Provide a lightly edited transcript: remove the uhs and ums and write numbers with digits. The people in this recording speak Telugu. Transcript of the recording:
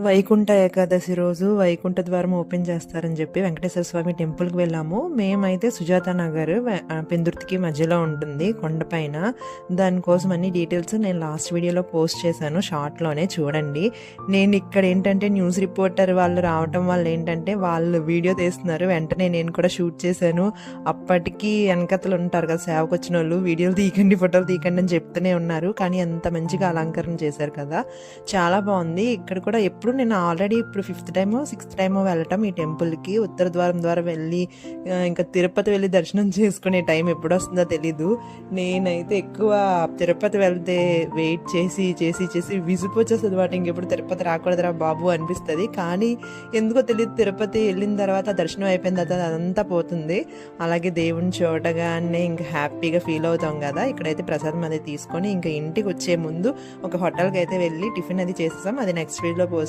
వైకుంఠ ఏకాదశి రోజు వైకుంఠ ద్వారం ఓపెన్ చేస్తారని చెప్పి వెంకటేశ్వర స్వామి టెంపుల్కి వెళ్ళాము. మేమైతే సుజాత నగర్ పెందుర్తికి మధ్యలో ఉంటుంది కొండపైన. దానికోసం అన్ని డీటెయిల్స్ నేను లాస్ట్ వీడియోలో పోస్ట్ చేశాను, షార్ట్లోనే చూడండి. నేను ఇక్కడ ఏంటంటే న్యూస్ రిపోర్టర్ వాళ్ళు రావటం వల్ల ఏంటంటే వాళ్ళు వీడియో తీస్తున్నారు, వెంటనే నేను కూడా షూట్ చేశాను. అప్పటికి వెనకతలు ఉంటారు కదా సేవకు వచ్చిన వాళ్ళు, వీడియోలు తీయకండి ఫోటోలు తీయకండి అని చెప్తూనే ఉన్నారు. కానీ అంత మంచిగా అలంకరణ చేశారు కదా, చాలా బాగుంది. ఇక్కడ కూడా నేను ఆల్రెడీ ఇప్పుడు 5th టైమో 6th టైమో వెళ్ళటం ఈ టెంపుల్కి. ఉత్తర ద్వారం ద్వారా వెళ్ళి ఇంకా తిరుపతి వెళ్ళి దర్శనం చేసుకునే టైం ఎప్పుడు వస్తుందో తెలీదు. నేనైతే ఎక్కువ తిరుపతి వెళ్తే వెయిట్ చేసి చేసి చేసి విసిపోచేస్తుంది వాటి, ఇంకెప్పుడు తిరుపతి రాకూడదురా బాబు అనిపిస్తుంది. కానీ ఎందుకో తెలియదు, తిరుపతి వెళ్ళిన తర్వాత దర్శనం అయిపోయిన తర్వాత అదంతా పోతుంది. అలాగే దేవుని చూడగానే ఇంకా హ్యాపీగా ఫీల్ అవుతాం కదా. ఇక్కడైతే ప్రసాదం అది తీసుకొని ఇంకా ఇంటికి వచ్చే ముందు ఒక హోటల్కి అయితే వెళ్ళి టిఫిన్ అది చేసేసాం. అది నెక్స్ట్ వీడియోలో పోస్ట్